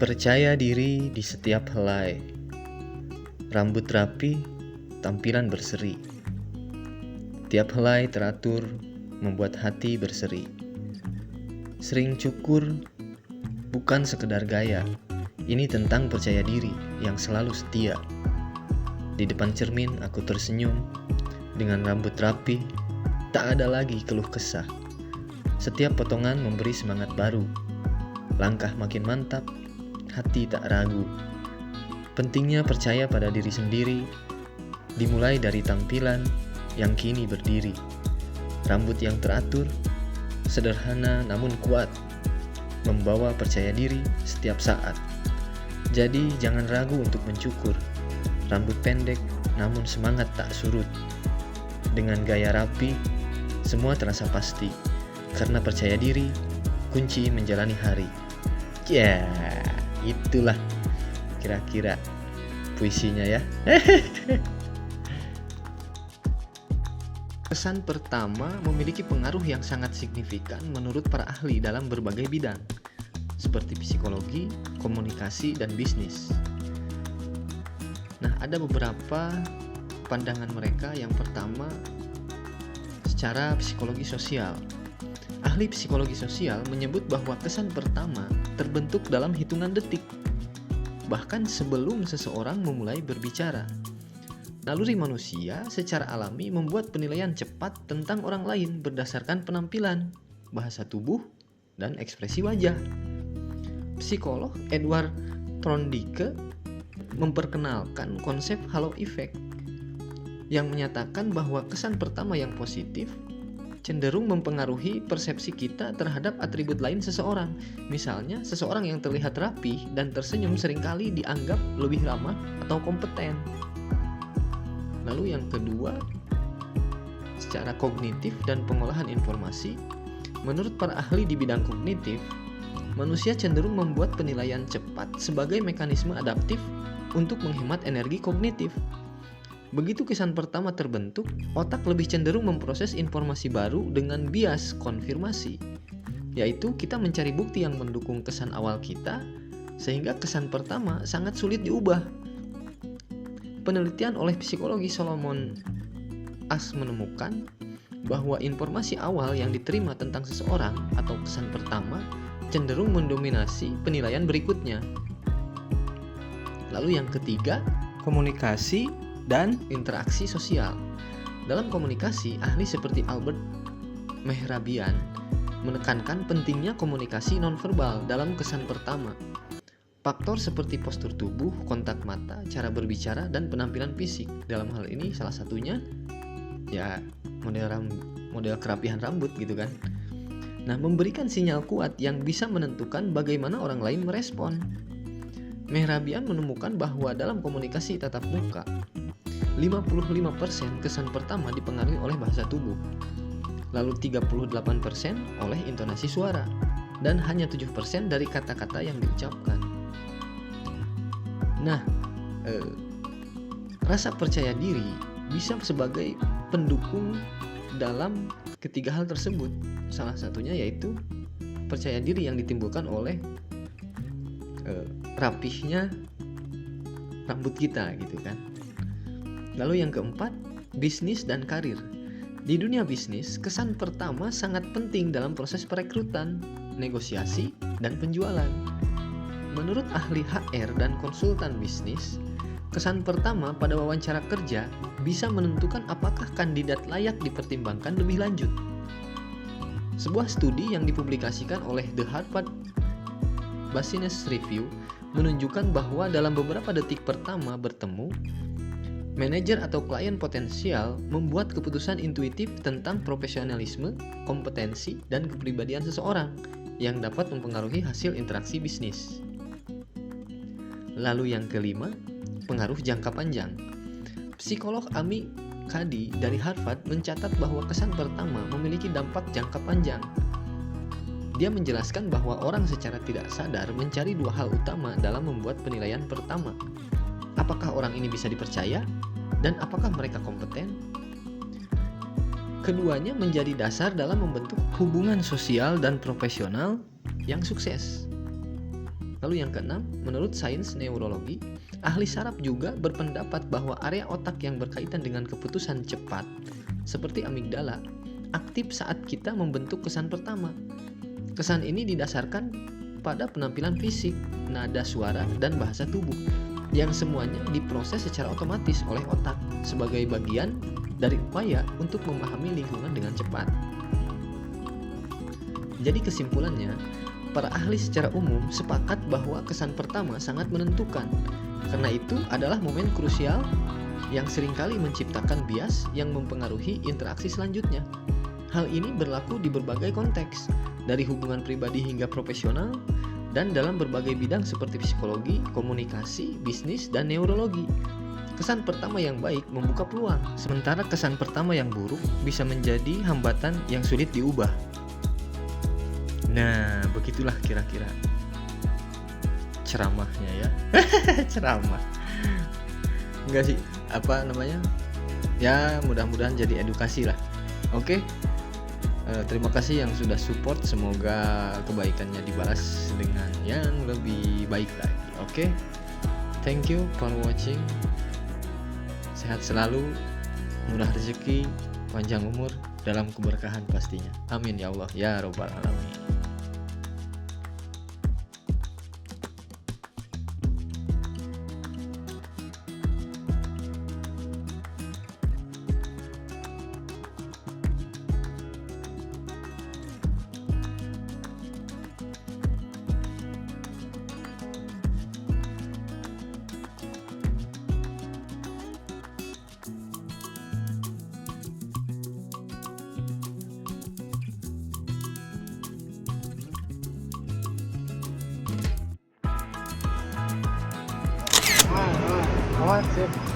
Percaya diri di setiap helai. Rambut rapi, tampilan berseri. Tiap helai teratur, membuat hati berseri. Sering cukur, bukan sekedar gaya. Ini tentang percaya diri yang selalu setia. Di depan cermin aku tersenyum, dengan rambut rapi, tak ada lagi keluh kesah. Setiap potongan memberi semangat baru. Langkah makin mantap, hati tak ragu. Pentingnya percaya pada diri sendiri, dimulai dari tampilan yang kini berdiri. Rambut yang teratur, sederhana namun kuat, membawa percaya diri setiap saat. Jadi jangan ragu untuk mencukur. Rambut pendek namun semangat tak surut. Dengan gaya rapi, semua terasa pasti. Karena percaya diri, kunci menjalani hari. Ya, itulah kira-kira puisinya ya. Kesan pertama memiliki pengaruh yang sangat signifikan menurut para ahli dalam berbagai bidang, seperti psikologi, komunikasi, dan bisnis. Nah, ada beberapa pandangan mereka. Yang pertama, secara psikologi sosial. Ahli psikologi sosial menyebut bahwa kesan pertama terbentuk dalam hitungan detik, bahkan sebelum seseorang memulai berbicara. Naluri manusia secara alami membuat penilaian cepat tentang orang lain berdasarkan penampilan, bahasa tubuh, dan ekspresi wajah. Psikolog Edward Thorndike memperkenalkan konsep halo effect yang menyatakan bahwa kesan pertama yang positif cenderung mempengaruhi persepsi kita terhadap atribut lain seseorang. Misalnya, seseorang yang terlihat rapi dan tersenyum seringkali dianggap lebih ramah atau kompeten. Lalu yang kedua, secara kognitif dan pengolahan informasi. Menurut para ahli di bidang kognitif, manusia cenderung membuat penilaian cepat sebagai mekanisme adaptif untuk menghemat energi kognitif. Begitu kesan pertama terbentuk, otak lebih cenderung memproses informasi baru dengan bias konfirmasi, yaitu kita mencari bukti yang mendukung kesan awal kita, sehingga kesan pertama sangat sulit diubah. Penelitian oleh psikologi Solomon Asch menemukan bahwa informasi awal yang diterima tentang seseorang atau kesan pertama cenderung mendominasi penilaian berikutnya. Lalu yang ketiga, komunikasi dan interaksi sosial. Dalam komunikasi, ahli seperti Albert Mehrabian menekankan pentingnya komunikasi nonverbal dalam kesan pertama. Faktor seperti postur tubuh, kontak mata, cara berbicara, dan penampilan fisik. Dalam hal ini salah satunya ya model kerapihan rambut gitu kan. Nah, memberikan sinyal kuat yang bisa menentukan bagaimana orang lain merespon. Mehrabian menemukan bahwa dalam komunikasi tatap muka, 55% kesan pertama dipengaruhi oleh bahasa tubuh, lalu 38% oleh intonasi suara, dan hanya 7% dari kata-kata yang diucapkan. Nah, rasa percaya diri bisa sebagai pendukung dalam ketiga hal tersebut. Salah satunya yaitu percaya diri yang ditimbulkan oleh rapihnya rambut kita gitu kan. Lalu yang keempat, bisnis dan karir. Di dunia bisnis, kesan pertama sangat penting dalam proses perekrutan, negosiasi, dan penjualan. Menurut ahli HR dan konsultan bisnis, kesan pertama pada wawancara kerja bisa menentukan apakah kandidat layak dipertimbangkan lebih lanjut. Sebuah studi yang dipublikasikan oleh The Harvard Business Review menunjukkan bahwa dalam beberapa detik pertama bertemu, manajer atau klien potensial membuat keputusan intuitif tentang profesionalisme, kompetensi, dan kepribadian seseorang yang dapat mempengaruhi hasil interaksi bisnis. Lalu yang kelima, pengaruh jangka panjang. Psikolog Amy Cuddy dari Harvard mencatat bahwa kesan pertama memiliki dampak jangka panjang. Dia menjelaskan bahwa orang secara tidak sadar mencari dua hal utama dalam membuat penilaian pertama. Apakah orang ini bisa dipercaya? Dan apakah mereka kompeten? Keduanya menjadi dasar dalam membentuk hubungan sosial dan profesional yang sukses. Lalu yang keenam, menurut sains neurologi, ahli saraf juga berpendapat bahwa area otak yang berkaitan dengan keputusan cepat, seperti amigdala, aktif saat kita membentuk kesan pertama. Kesan ini didasarkan pada penampilan fisik, nada suara, dan bahasa tubuh, yang semuanya diproses secara otomatis oleh otak sebagai bagian dari upaya untuk memahami lingkungan dengan cepat. Jadi kesimpulannya, para ahli secara umum sepakat bahwa kesan pertama sangat menentukan. Karena itu adalah momen krusial yang seringkali menciptakan bias yang mempengaruhi interaksi selanjutnya. Hal ini berlaku di berbagai konteks, dari hubungan pribadi hingga profesional, dan dalam berbagai bidang seperti psikologi, komunikasi, bisnis, dan neurologi. Kesan pertama yang baik membuka peluang, sementara kesan pertama yang buruk bisa menjadi hambatan yang sulit diubah. Nah, begitulah kira-kira ceramahnya ya. Ceramah. Enggak sih, apa namanya? Ya, mudah-mudahan jadi edukasi lah. Oke. Terima kasih yang sudah support. Semoga kebaikannya dibalas dengan yang lebih baik lagi. Oke. Thank you for watching. Sehat selalu, murah rezeki, panjang umur, dalam keberkahan pastinya. Amin ya Allah ya Rabbal Alamin. Awas, sip.